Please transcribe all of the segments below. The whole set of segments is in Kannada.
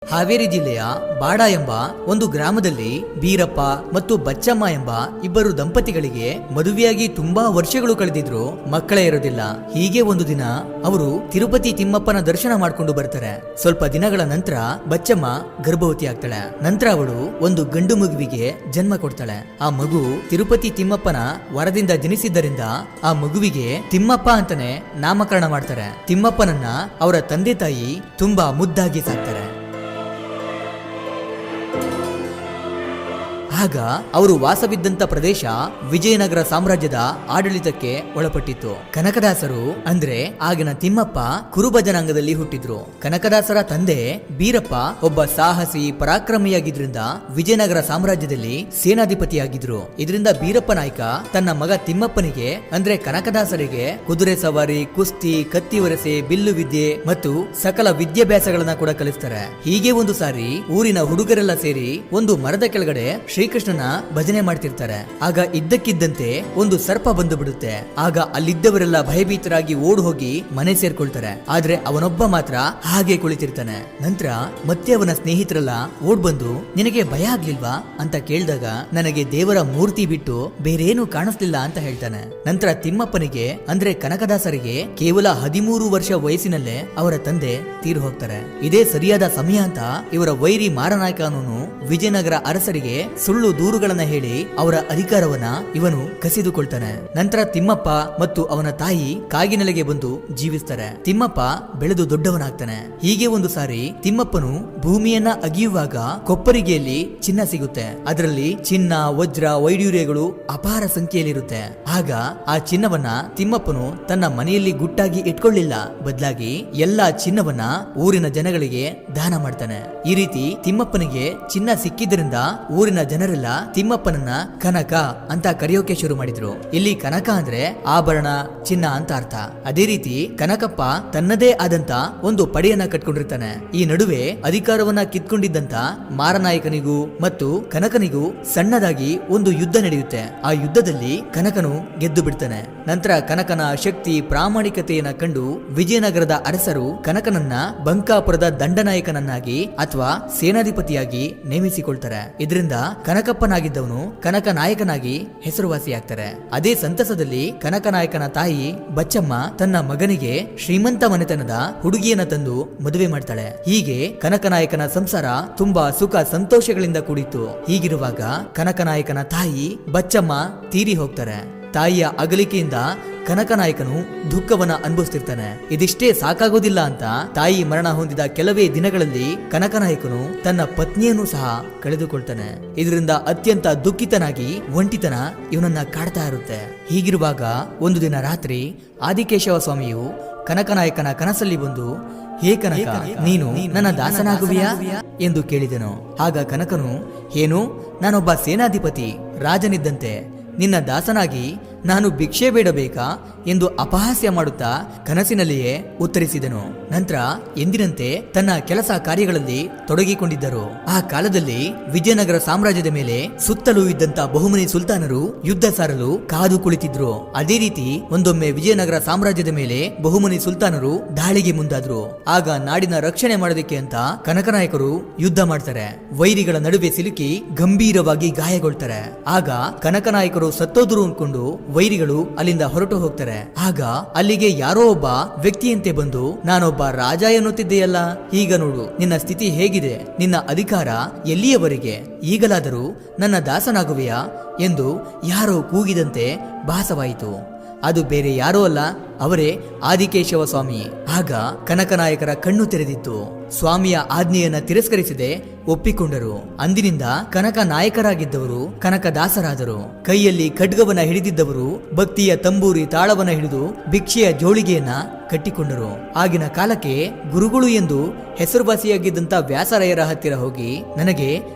ಹಾವೇರಿ ಜಿಲ್ಲೆಯ ಬಾಡ ಎಂಬ ಒಂದು ಗ್ರಾಮದಲ್ಲಿ ಬೀರಪ್ಪ ಮತ್ತು ಬಚ್ಚಮ್ಮ ಎಂಬ ಇಬ್ಬರು ದಂಪತಿಗಳಿಗೆ ಮದುವೆಯಾಗಿ ತುಂಬಾ ವರ್ಷಗಳು ಕಳೆದಿದ್ರು ಮಕ್ಕಳೇ ಇರೋದಿಲ್ಲ. ಹೀಗೆ ಒಂದು ದಿನ ಅವರು ತಿರುಪತಿ ತಿಮ್ಮಪ್ಪನ ದರ್ಶನ ಮಾಡ್ಕೊಂಡು ಬರ್ತಾರೆ. ಸ್ವಲ್ಪ ದಿನಗಳ ನಂತರ ಬಚ್ಚಮ್ಮ ಗರ್ಭವತಿ ಆಗ್ತಾಳೆ. ನಂತರ ಅವಳು ಒಂದು ಗಂಡು ಮಗುವಿಗೆ ಜನ್ಮ ಕೊಡ್ತಾಳೆ. ಆ ಮಗು ತಿರುಪತಿ ತಿಮ್ಮಪ್ಪನ ವರದಿಂದ ಜನಿಸಿದ್ದರಿಂದ ಆ ಮಗುವಿಗೆ ತಿಮ್ಮಪ್ಪ ಅಂತಾನೆ ನಾಮಕರಣ ಮಾಡ್ತಾರೆ. ತಿಮ್ಮಪ್ಪನನ್ನ ಅವರ ತಂದೆ ತಾಯಿ ತುಂಬಾ ಮುದ್ದಾಗಿ ಸಾಕ್ತಾರೆ. ಆಗ ಅವರು ವಾಸವಿದ್ದಂತ ಪ್ರದೇಶ ವಿಜಯನಗರ ಸಾಮ್ರಾಜ್ಯದ ಆಡಳಿತಕ್ಕೆ ಒಳಪಟ್ಟಿತ್ತು. ಕನಕದಾಸರು ಅಂದ್ರೆ ಆಗಿನ ತಿಮ್ಮಪ್ಪ ಕುರುಬ ಜನಾಂಗದಲ್ಲಿ ಹುಟ್ಟಿದ್ರು. ಕನಕದಾಸರ ತಂದೆ ಬೀರಪ್ಪ ಒಬ್ಬ ಸಾಹಸಿ ಪರಾಕ್ರಮಿಯಾಗಿದ್ರಿಂದ ವಿಜಯನಗರ ಸಾಮ್ರಾಜ್ಯದಲ್ಲಿ ಸೇನಾಧಿಪತಿಯಾಗಿದ್ರು. ಇದರಿಂದ ಬೀರಪ್ಪ ನಾಯ್ಕ ತನ್ನ ಮಗ ತಿಮ್ಮಪ್ಪನಿಗೆ ಅಂದ್ರೆ ಕನಕದಾಸರಿಗೆ ಕುದುರೆ ಸವಾರಿ, ಕುಸ್ತಿ, ಕತ್ತಿ ಒರೆಸೆ, ಬಿಲ್ಲು ವಿದ್ಯೆ ಮತ್ತು ಸಕಲ ವಿದ್ಯಾಭ್ಯಾಸಗಳನ್ನ ಕೂಡ ಕಲಿಸ್ತಾರೆ. ಹೀಗೆ ಒಂದು ಸಾರಿ ಊರಿನ ಹುಡುಗರೆಲ್ಲ ಸೇರಿ ಒಂದು ಮರದ ಕೆಳಗಡೆ ಶ್ರೀಕೃಷ್ಣನ ಭಜನೆ ಮಾಡ್ತಿರ್ತಾರೆ. ಆಗ ಇದ್ದಕ್ಕಿದ್ದಂತೆ ಒಂದು ಸರ್ಪ ಬಂದು ಬಿಡುತ್ತೆ. ಆಗ ಅಲ್ಲಿದ್ದವರೆಲ್ಲ ಭಯಭೀತರಾಗಿ ಓಡ್ ಹೋಗಿ ಮನೆ ಸೇರ್ಕೊಳ್ತಾರೆ. ಆದ್ರೆ ಅವನೊಬ್ಬ ಮಾತ್ರ ಹಾಗೆ ಕುಳಿತಿರ್ತಾನೆ. ನಂತರ ಮತ್ತೆ ಅವನ ಸ್ನೇಹಿತರೆಲ್ಲ ಓಡ್ ಬಂದು ನಿನಗೆ ಭಯ ಆಗ್ಲಿಲ್ವಾ ಅಂತ ಕೇಳಿದಾಗ ನನಗೆ ದೇವರ ಮೂರ್ತಿ ಬಿಟ್ಟು ಬೇರೇನು ಕಾಣಿಸ್ಲಿಲ್ಲ ಅಂತ ಹೇಳ್ತಾನೆ. ನಂತರ ತಿಮ್ಮಪ್ಪನಿಗೆ ಅಂದ್ರೆ ಕನಕದಾಸರಿಗೆ ಕೇವಲ 13 ವರ್ಷ ವಯಸ್ಸಿನಲ್ಲೇ ಅವರ ತಂದೆ ತೀರು ಹೋಗ್ತಾರೆ. ಇದೇ ಸರಿಯಾದ ಸಮಯ ಅಂತ ಇವರ ವೈರಿ ಮಾರನಾಯಕ ಅನ್ನೋನು ವಿಜಯನಗರ ಅರಸರಿಗೆ ಸುಳ್ಳು ದೂರುಗಳನ್ನ ಹೇಳಿ ಅವರ ಅಧಿಕಾರವನ್ನ ಇವನು ಕಸಿದುಕೊಳ್ತಾನೆ. ನಂತರ ತಿಮ್ಮಪ್ಪ ಮತ್ತು ಅವನ ತಾಯಿ ಕಾಗಿನೆಲೆಗೆ ಬಂದು ಜೀವಿಸ್ತಾರೆ. ತಿಮ್ಮಪ್ಪ ಬೆಳೆದು ದೊಡ್ಡವನಾಗ್ತಾನೆ. ಹೀಗೆ ಒಂದು ಸಾರಿ ತಿಮ್ಮಪ್ಪನು ಭೂಮಿಯನ್ನ ಅಗಿಯುವಾಗ ಕೊಪ್ಪರಿಗೆಯಲ್ಲಿ ಚಿನ್ನ ಸಿಗುತ್ತೆ. ಅದರಲ್ಲಿ ಚಿನ್ನ, ವಜ್ರ, ವೈಡೂರ್ಯಗಳು ಅಪಾರ ಸಂಖ್ಯೆಯಲ್ಲಿರುತ್ತೆ. ಆಗ ಆ ಚಿನ್ನವನ್ನ ತಿಮ್ಮಪ್ಪನು ತನ್ನ ಮನೆಯಲ್ಲಿ ಗುಟ್ಟಾಗಿ ಇಟ್ಕೊಳ್ಳಿಲ್ಲ, ಬದಲಾಗಿ ಎಲ್ಲಾ ಚಿನ್ನವನ್ನ ಊರಿನ ಜನಗಳಿಗೆ ದಾನ ಮಾಡ್ತಾನೆ. ಈ ರೀತಿ ತಿಮ್ಮಪ್ಪನಿಗೆ ಚಿನ್ನ ಸಿಕ್ಕಿದ್ರಿಂದ ಊರಿನ ಜನರೆಲ್ಲ ತಿಮ್ಮಪ್ಪನನ್ನ ಕನಕ ಅಂತ ಕರೆಯೋಕೆ ಶುರು ಮಾಡಿದ್ರು. ಇಲ್ಲಿ ಕನಕ ಅಂದ್ರೆ ಆಭರಣ, ಚಿನ್ನ ಅಂತ ಅರ್ಥ. ಅದೇ ರೀತಿ ಕನಕಪ್ಪ ತನ್ನದೇ ಆದಂತ ಒಂದು ಪಡೆಯನ್ನ ಕಟ್ಕೊಂಡಿರ್ತಾನೆ. ಈ ನಡುವೆ ಅಧಿಕಾರವನ್ನ ಕಿತ್ಕೊಂಡಿದ್ದಂತ ಮಾರನಾಯಕನಿಗೂ ಮತ್ತು ಕನಕನಿಗೂ ಸಣ್ಣದಾಗಿ ಒಂದು ಯುದ್ಧ ನಡೆಯುತ್ತೆ. ಆ ಯುದ್ಧದಲ್ಲಿ ಕನಕನು ಗೆದ್ದು ಬಿಡ್ತಾನೆ. ನಂತರ ಕನಕನ ಶಕ್ತಿ, ಪ್ರಾಮಾಣಿಕತೆಯನ್ನ ಕಂಡು ವಿಜಯನಗರದ ಅರಸರು ಕನಕನನ್ನ ಬಂಕಾಪುರದ ದಂಡನಾಯಕನನ್ನಾಗಿ ಅಥವಾ ಸೇನಾಧಿಪತಿಯಾಗಿ ನೇಮಿಸಿಕೊಳ್ತಾರೆ. ಇದರಿಂದ ಕನಕಪ್ಪನಾಗಿದ್ದವನು ಕನಕ ನಾಯಕನಾಗಿ ಹೆಸರುವಾಸಿಯಾಗ್ತಾರೆ. ಅದೇ ಸಂತಸದಲ್ಲಿ ಕನಕ ನಾಯಕನ ತಾಯಿ ಬಚ್ಚಮ್ಮ ತನ್ನ ಮಗನಿಗೆ ಶ್ರೀಮಂತ ಮನೆತನದ ಹುಡುಗಿಯನ್ನ ತಂದು ಮದುವೆ ಮಾಡ್ತಾಳೆ. ಹೀಗೆ ಕನಕನಾಯಕನ ಸಂಸಾರ ತುಂಬಾ ಸುಖ ಸಂತೋಷಗಳಿಂದ ಕೂಡಿತ್ತು. ಹೀಗಿರುವಾಗ ಕನಕನಾಯಕನ ತಾಯಿ ಬಚ್ಚಮ್ಮ ತೀರಿ ಹೋಗ್ತಾರೆ. ತಾಯಿಯ ಅಗಲಿಕೆಯಿಂದ ಕನಕನಾಯಕನು ದುಃಖವನ್ನ ಅನುಭವಿಸ್ತಿರ್ತಾನೆ. ಇದಿಷ್ಟೇ ಸಾಕಾಗೋದಿಲ್ಲ ಅಂತ ತಾಯಿ ಮರಣ ಹೊಂದಿದ ಕೆಲವೇ ದಿನಗಳಲ್ಲಿ ಕನಕನಾಯಕನು ತನ್ನ ಪತ್ನಿಯನ್ನು ಸಹ ಕಳೆದುಕೊಳ್ತಾನೆ. ಇದರಿಂದ ಅತ್ಯಂತ ದುಃಖಿತನಾಗಿ ಒಂಟಿತನ ಇವನನ್ನ ಕಾಡ್ತಾ ಇರುತ್ತೆ. ಹೀಗಿರುವಾಗ ಒಂದು ದಿನ ರಾತ್ರಿ ಆದಿಕೇಶವ ಸ್ವಾಮಿಯು ಕನಕನಾಯಕನ ಕನಸಲ್ಲಿ ಬಂದು, ಹೇ ಕನಕ, ನೀನು ನನ್ನ ದಾಸನಾಗುವಿಯಾ ಎಂದು ಕೇಳಿದನು. ಆಗ ಕನಕನು, ಏನು, ನಾನೊಬ್ಬ ಸೇನಾಧಿಪತಿ, ರಾಜನಿದ್ದಂತೆ ನಿನ್ನ ದಾಸನಾಗಿ ನಾನು ಭಿಕ್ಷೆ ಬೇಡಬೇಕಾ ಎಂದು ಅಪಹಾಸ್ಯ ಮಾಡುತ್ತಾ ಕನಸಿನಲ್ಲಿಯೇ ಉತ್ತರಿಸಿದನು. ನಂತರ ಎಂದಿನಂತೆ ತನ್ನ ಕೆಲಸ ಕಾರ್ಯಗಳಲ್ಲಿ ತೊಡಗಿಕೊಂಡಿದ್ದರು. ಆ ಕಾಲದಲ್ಲಿ ವಿಜಯನಗರ ಸಾಮ್ರಾಜ್ಯದ ಮೇಲೆ ಸುತ್ತಲೂ ಇದ್ದಂತ ಬಹುಮನಿ ಸುಲ್ತಾನರು ಯುದ್ಧ ಸಾರಲು ಕಾದು ಕುಳಿತಿದ್ರು. ಅದೇ ರೀತಿ ಒಂದೊಮ್ಮೆ ವಿಜಯನಗರ ಸಾಮ್ರಾಜ್ಯದ ಮೇಲೆ ಬಹುಮನಿ ಸುಲ್ತಾನರು ದಾಳಿಗೆ ಮುಂದಾದ್ರು. ಆಗ ನಾಡಿನ ರಕ್ಷಣೆ ಮಾಡೋದಕ್ಕೆ ಅಂತ ಕನಕನಾಯಕರು ಯುದ್ಧ ಮಾಡ್ತಾರೆ. ವೈರಿಗಳ ನಡುವೆ ಸಿಲುಕಿ ಗಂಭೀರವಾಗಿ ಗಾಯಗೊಳ್ತಾರೆ. ಆಗ ಕನಕನಾಯಕರು ಸತ್ತೋದ್ರು ಅನ್ಕೊಂಡು ವೈರಿಗಳು ಅಲ್ಲಿಂದ ಹೊರಟು ಹೋಗ್ತಾರೆ. ಆಗ ಅಲ್ಲಿಗೆ ಯಾರೋ ಒಬ್ಬ ವ್ಯಕ್ತಿಯಂತೆ ಬಂದು, ನಾನೊಬ್ಬ ರಾಜ ಎನ್ನುತ್ತಿದ್ದೆಯಲ್ಲ, ಈಗ ನೋಡು ನಿನ್ನ ಸ್ಥಿತಿ ಹೇಗಿದೆ, ನಿನ್ನ ಅಧಿಕಾರ ಎಲ್ಲಿಯವರೆಗೆ, ಈಗಲಾದರೂ ನನ್ನ ದಾಸನಾಗುವೆಯಾ ಎಂದು ಯಾರೋ ಕೂಗಿದಂತೆ ಭಾಸವಾಯಿತು. ಅದು ಬೇರೆ ಯಾರೋ ಅಲ್ಲ, ಅವರೇ ಆದಿಕೇಶವ ಸ್ವಾಮಿ. ಆಗ ಕನಕನಾಯಕರ ಕಣ್ಣು ತೆರೆದಿತ್ತು. ಸ್ವಾಮಿಯ ಆಜ್ಞೆಯನ್ನ ತಿರಸ್ಕರಿಸದೆ ಒಪ್ಪಿಕೊಂಡರು. ಅಂದಿನಿಂದ ಕನಕ ನಾಯಕರಾಗಿದ್ದವರು ಕನಕದಾಸರಾದರು. ಕೈಯಲ್ಲಿ ಖಡ್ಗವನ್ನ ಹಿಡಿದಿದ್ದವರು ಭಕ್ತಿಯ ತಂಬೂರಿ ತಾಳವನ್ನ ಹಿಡಿದು ಭಿಕ್ಷೆಯ ಜೋಳಿಗೆಯನ್ನ ಕಟ್ಟಿಕೊಂಡರು. ಆಗಿನ ಕಾಲಕ್ಕೆ ಗುರುಗಳು ಎಂದು ಹೆಸರುವಾಸಿಯಾಗಿದ್ದಂತ ವ್ಯಾಸರಾಯರ ಹತ್ತಿರ ಹೋಗಿ, ನನಗೆ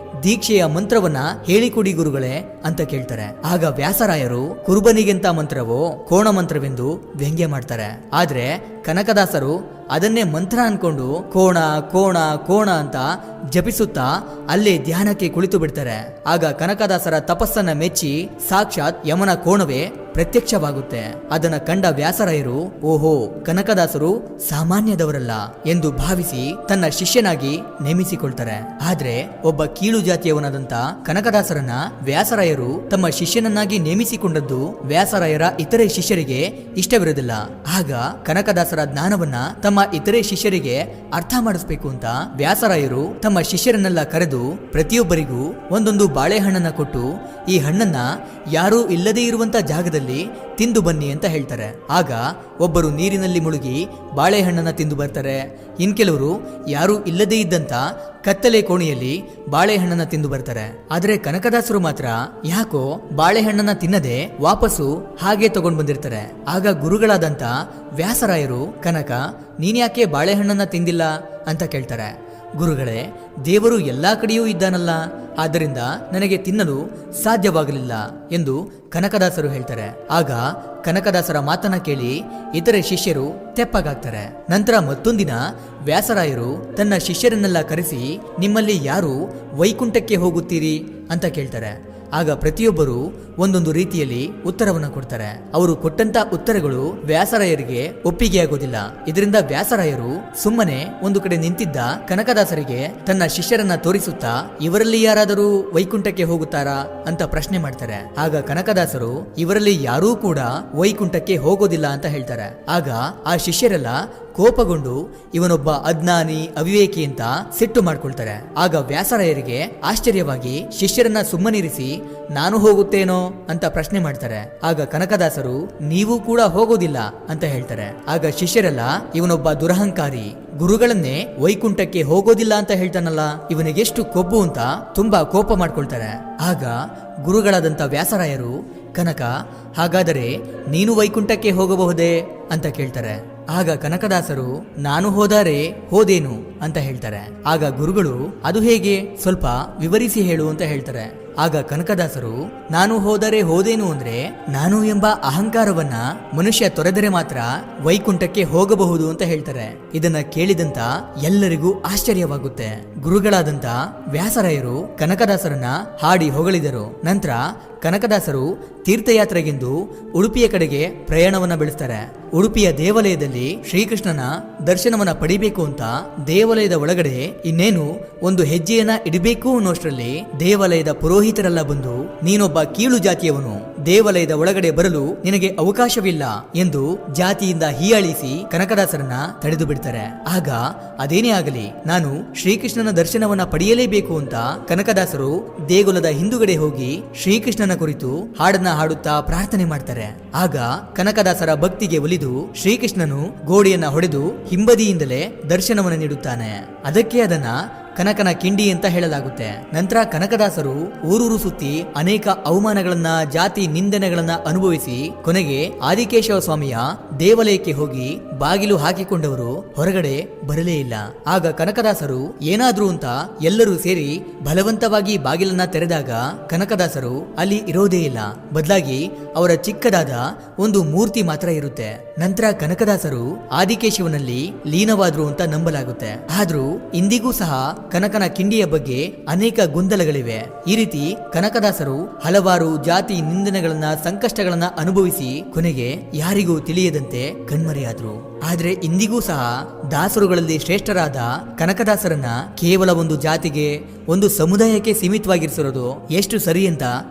ದೀಕ್ಷೆಯ ಮಂತ್ರವನ್ನ ಹೇಳಿಕೊಡಿ ಗುರುಗಳೇ ಅಂತ ಕೇಳ್ತಾರೆ. ಆಗ ವ್ಯಾಸರಾಯರು ಕುರುಬನಿಗೆಂತ ಮಂತ್ರವೋ ಕೋಣ ಮಂತ್ರವೆಂದು ವ್ಯಂಗ್ಯ ಮಾಡ್ತಾರೆ. ಆದ್ರೆ ಕನಕದಾಸರು ಅದನ್ನೇ ಮಂತ್ರ ಅನ್ಕೊಂಡು ಕೋಣ ಕೋಣ ಕೋಣ ಅಂತ ಜಪಿಸುತ್ತಾ ಅಲ್ಲೇ ಧ್ಯಾನಕ್ಕೆ ಕುಳಿತು ಬಿಡ್ತಾರೆ. ಆಗ ಕನಕದಾಸರ ತಪಸ್ಸನ್ನ ಮೆಚ್ಚಿ ಸಾಕ್ಷಾತ್ ಯಮನ ಕೋಣವೇ ಪ್ರತ್ಯಕ್ಷವಾಗುತ್ತೆ. ಅದನ್ನ ಕಂಡ ವ್ಯಾಸರಾಯರು ಓಹೋ, ಕನಕದಾಸರು ಸಾಮಾನ್ಯದವರಲ್ಲ ಎಂದು ಭಾವಿಸಿ ತನ್ನ ಶಿಷ್ಯನಾಗಿ ನೇಮಿಸಿಕೊಳ್ತಾರೆ. ಆದ್ರೆ ಒಬ್ಬ ಕೀಳು ಜಾತಿಯವನಾದಂತ ಕನಕದಾಸರನ್ನ ವ್ಯಾಸರಾಯರು ತಮ್ಮ ಶಿಷ್ಯನನ್ನಾಗಿ ನೇಮಿಸಿಕೊಂಡದ್ದು ವ್ಯಾಸರಾಯರ ಇತರೆ ಶಿಷ್ಯರಿಗೆ ಇಷ್ಟವಿರುವುದಿಲ್ಲ. ಆಗ ಕನಕದಾಸರ ಜ್ಞಾನವನ್ನ ತಮ್ಮ ಇತರೆ ಶಿಷ್ಯರಿಗೆ ಅರ್ಥ ಮಾಡಿಸ್ಬೇಕು ಅಂತ ವ್ಯಾಸರಾಯರು ತಮ್ಮ ಶಿಷ್ಯರನ್ನೆಲ್ಲ ಕರೆದು ಪ್ರತಿಯೊಬ್ಬರಿಗೂ ಒಂದೊಂದು ಬಾಳೆಹಣ್ಣನ್ನ ಕೊಟ್ಟು ಈ ಹಣ್ಣನ್ನ ಯಾರೂ ಇಲ್ಲದೇ ಇರುವಂತ ಜಾಗದಲ್ಲಿ ತಿಂದು ಬನ್ನಿ ಅಂತ ಹೇಳ್ತಾರೆ. ಆಗ ಒಬ್ಬರು ನೀರಿನಲ್ಲಿ ಮುಳುಗಿ ಬಾಳೆಹಣ್ಣನ್ನ ತಿಂದು ಬರ್ತಾರೆ. ಇನ್ ಕೆಲವರು ಯಾರೂ ಇಲ್ಲದೇ ಇದ್ದಂತ ಕತ್ತಲೆ ಕೋಣೆಯಲ್ಲಿ ಬಾಳೆಹಣ್ಣನ್ನ ತಿಂದು ಬರ್ತಾರೆ. ಆದ್ರೆ ಕನಕದಾಸರು ಮಾತ್ರ ಯಾಕೋ ಬಾಳೆಹಣ್ಣನ್ನ ತಿನ್ನದೆ ವಾಪಸ್ಸು ಹಾಗೆ ತಗೊಂಡ್ ಬಂದಿರ್ತಾರೆ. ಆಗ ಗುರುಗಳಾದಂತ ವ್ಯಾಸರಾಯರು, ಕನಕ ನೀನ್ಯಾಕೆ ಬಾಳೆಹಣ್ಣನ್ನ ತಿಂದಿಲ್ಲ ಅಂತ ಕೇಳ್ತಾರೆ. ಗುರುಗಳೇ, ದೇವರು ಎಲ್ಲಾ ಕಡೆಯೂ ಇದ್ದಾನಲ್ಲ, ಆದ್ದರಿಂದ ನನಗೆ ತಿನ್ನಲು ಸಾಧ್ಯವಾಗಲಿಲ್ಲ ಎಂದು ಕನಕದಾಸರು ಹೇಳ್ತಾರೆ. ಆಗ ಕನಕದಾಸರ ಮಾತನ್ನ ಕೇಳಿ ಇತರೆ ಶಿಷ್ಯರು ತೆಪ್ಪಗಾಗ್ತಾರೆ. ನಂತರ ಮತ್ತೊಂದಿನ ವ್ಯಾಸರಾಯರು ತನ್ನ ಶಿಷ್ಯರನ್ನೆಲ್ಲ ಕರೆಸಿ ನಿಮ್ಮಲ್ಲಿ ಯಾರು ವೈಕುಂಠಕ್ಕೆ ಹೋಗುತ್ತೀರಿ ಅಂತ ಕೇಳ್ತಾರೆ. ಆಗ ಪ್ರತಿಯೊಬ್ಬರು ಒಂದೊಂದು ರೀತಿಯಲ್ಲಿ ಉತ್ತರವನ್ನು ಕೊಡ್ತಾರೆ. ಅವರು ಕೊಟ್ಟಂತ ಉತ್ತರಗಳು ವ್ಯಾಸರಾಯರಿಗೆ ಒಪ್ಪಿಗೆಯಾಗೋದಿಲ್ಲ. ಇದರಿಂದ ವ್ಯಾಸರಾಯರು ಸುಮ್ಮನೆ ಒಂದು ಕಡೆ ನಿಂತಿದ್ದ ಕನಕದಾಸರಿಗೆ ತನ್ನ ಶಿಷ್ಯರನ್ನ ತೋರಿಸುತ್ತಾ ಇವರಲ್ಲಿ ಯಾರಾದರೂ ವೈಕುಂಠಕ್ಕೆ ಹೋಗುತ್ತಾರಾ ಅಂತ ಪ್ರಶ್ನೆ ಮಾಡ್ತಾರೆ. ಆಗ ಕನಕದಾಸರು ಇವರಲ್ಲಿ ಯಾರೂ ಕೂಡ ವೈಕುಂಠಕ್ಕೆ ಹೋಗೋದಿಲ್ಲ ಅಂತ ಹೇಳ್ತಾರೆ. ಆಗ ಆ ಶಿಷ್ಯರೆಲ್ಲ ಕೋಪಗೊಂಡು ಇವನೊಬ್ಬ ಅಜ್ಞಾನಿ, ಅವಿವೇಕಿ ಅಂತ ಸಿಟ್ಟು ಮಾಡ್ಕೊಳ್ತಾರೆ. ಆಗ ವ್ಯಾಸರಾಯರಿಗೆ ಆಶ್ಚರ್ಯವಾಗಿ ಶಿಷ್ಯರನ್ನ ಸುಮ್ಮನಿರಿಸಿ ನಾನು ಹೋಗುತ್ತೇನೋ ಅಂತ ಪ್ರಶ್ನೆ ಮಾಡ್ತಾರೆ. ಆಗ ಕನಕದಾಸರು ನೀವು ಕೂಡ ಹೋಗೋದಿಲ್ಲ ಅಂತ ಹೇಳ್ತಾರೆ. ಆಗ ಶಿಷ್ಯರೆಲ್ಲ ಇವನೊಬ್ಬ ದುರಹಂಕಾರಿ, ಗುರುಗಳನ್ನೇ ವೈಕುಂಠಕ್ಕೆ ಹೋಗೋದಿಲ್ಲ ಅಂತ ಹೇಳ್ತಾನಲ್ಲ, ಇವನಿಗೆಷ್ಟು ಕೊಬ್ಬು ಅಂತ ತುಂಬಾ ಕೋಪ ಮಾಡ್ಕೊಳ್ತಾರೆ. ಆಗ ಗುರುಗಳಾದಂತ ವ್ಯಾಸರಾಯರು, ಕನಕ ಹಾಗಾದರೆ ನೀನು ವೈಕುಂಠಕ್ಕೆ ಹೋಗಬಹುದೇ ಅಂತ ಕೇಳ್ತಾರೆ. ಆಗ ಕನಕದಾಸರು ನಾನು ಹೋದರೆ ಹೋದೇನು ಅಂತ ಹೇಳ್ತಾರೆ. ಆಗ ಗುರುಗಳು ಅದು ಹೇಗೆ, ಸ್ವಲ್ಪ ವಿವರಿಸಿ ಹೇಳು ಅಂತ ಹೇಳ್ತಾರೆ. ಆಗ ಕನಕದಾಸರು ನಾನು ಹೋದರೆ ಹೋದೇನು ಅಂದ್ರೆ ನಾನು ಎಂಬ ಅಹಂಕಾರವನ್ನ ಮನುಷ್ಯ ತೊರೆದರೆ ಮಾತ್ರ ವೈಕುಂಠಕ್ಕೆ ಹೋಗಬಹುದು ಅಂತ ಹೇಳ್ತಾರೆ. ಇದನ್ನ ಕೇಳಿದಂತ ಎಲ್ಲರಿಗೂ ಆಶ್ಚರ್ಯವಾಗುತ್ತೆ. ಗುರುಗಳಾದಂತ ವ್ಯಾಸರಾಯರು ಕನಕದಾಸರನ್ನ ಹಾಡಿ ಹೊಗಳಿದರು. ನಂತರ ಕನಕದಾಸರು ತೀರ್ಥಯಾತ್ರೆಗೆಂದು ಉಡುಪಿಯ ಕಡೆಗೆ ಪ್ರಯಾಣವನ್ನ ಬೆಳೆಸ್ತಾರೆ. ಉಡುಪಿಯ ದೇವಾಲಯದಲ್ಲಿ ಶ್ರೀಕೃಷ್ಣನ ದರ್ಶನವನ್ನ ಪಡಿಬೇಕು ಅಂತ ದೇವಾಲಯದ ಒಳಗಡೆ ಇನ್ನೇನು ಒಂದು ಹೆಜ್ಜೆಯನ್ನ ಇಡಬೇಕು ಅನ್ನೋಷ್ಟರಲ್ಲಿ ದೇವಾಲಯದ ಪುರೋಹಿತರೆಲ್ಲ ಬಂದು ನೀನೊಬ್ಬ ಕೀಳು ಜಾತಿಯವನು, ದೇವಾಲಯದ ಒಳಗಡೆ ಬರಲು ನಿನಗೆ ಅವಕಾಶವಿಲ್ಲ ಎಂದು ಜಾತಿಯಿಂದ ಹೀಯಾಳಿಸಿ ಕನಕದಾಸರನ್ನ ತಡೆದು ಬಿಡ್ತಾರೆ. ಆಗ ಅದೇನೇ ಆಗಲಿ ನಾನು ಶ್ರೀಕೃಷ್ಣನ ದರ್ಶನವನ್ನ ಪಡೆಯಲೇಬೇಕು ಅಂತ ಕನಕದಾಸರು ದೇಗುಲದ ಹಿಂದುಗಡೆ ಹೋಗಿ ಶ್ರೀಕೃಷ್ಣನ ಕುರಿತು ಹಾಡನ್ನ ಹಾಡುತ್ತಾ ಪ್ರಾರ್ಥನೆ ಮಾಡ್ತಾರೆ. ಆಗ ಕನಕದಾಸರ ಭಕ್ತಿಗೆ ಒಲಿದು ಶ್ರೀಕೃಷ್ಣನು ಗೋಡೆಯನ್ನ ಹೊಡೆದು ಹಿಂಬದಿಯಿಂದಲೇ ದರ್ಶನವನ್ನು ನೀಡುತ್ತಾನೆ. ಅದಕ್ಕೆ ಅದನ್ನ ಕನಕನ ಕಿಂಡಿ ಅಂತ ಹೇಳಲಾಗುತ್ತೆ. ನಂತರ ಕನಕದಾಸರು ಊರೂರು ಸುತ್ತಿ ಅನೇಕ ಅವಮಾನಗಳನ್ನ, ಜಾತಿ ನಿಂದನೆಗಳನ್ನ ಅನುಭವಿಸಿ ಕೊನೆಗೆ ಆದಿಕೇಶವ ಸ್ವಾಮಿಯ ದೇವಾಲಯಕ್ಕೆ ಹೋಗಿ ಬಾಗಿಲು ಹಾಕಿಕೊಂಡವರು ಹೊರಗಡೆ ಬರಲೇ ಇಲ್ಲ. ಆಗ ಕನಕದಾಸರು ಏನಾದ್ರೂ ಅಂತ ಎಲ್ಲರೂ ಸೇರಿ ಬಲವಂತವಾಗಿ ಬಾಗಿಲನ್ನ ತೆರೆದಾಗ ಕನಕದಾಸರು ಅಲ್ಲಿ ಇರೋದೇ ಇಲ್ಲ. ಬದಲಾಗಿ ಅವರ ಚಿಕ್ಕದಾದ ಒಂದು ಮೂರ್ತಿ ಮಾತ್ರ ಇರುತ್ತೆ. ನಂತರ ಕನಕದಾಸರು ಆದಿಕೇಶವನಲ್ಲಿ ಲೀನವಾದ್ರು ಅಂತ ನಂಬಲಾಗುತ್ತೆ. ಆದ್ರೂ ಇಂದಿಗೂ ಸಹ ಕನಕನ ಕಿಂಡಿಯ ಬಗ್ಗೆ ಅನೇಕ ಗೊಂದಲಗಳಿವೆ. ಈ ರೀತಿ ಕನಕದಾಸರು ಹಲವಾರು ಜಾತಿ ನಿಂದನೆಗಳನ್ನ, ಸಂಕಷ್ಟಗಳನ್ನ ಅನುಭವಿಸಿ ಕೊನೆಗೆ ಯಾರಿಗೂ ತಿಳಿಯದಂತೆ ಕಣ್ಮರೆಯಾದ್ರು. ಆದ್ರೆ ಇಂದಿಗೂ ಸಹ ದಾಸರುಗಳಲ್ಲಿ ಶ್ರೇಷ್ಠರಾದ ಕನಕದಾಸರನ್ನ ಕೇವಲ ಒಂದು ಜಾತಿಗೆ, ಒಂದು ಸಮುದಾಯಕ್ಕೆ ಸೀಮಿತವಾಗಿರಿಸಿರೋದು ಎಷ್ಟು ಸರಿ ಅಂತ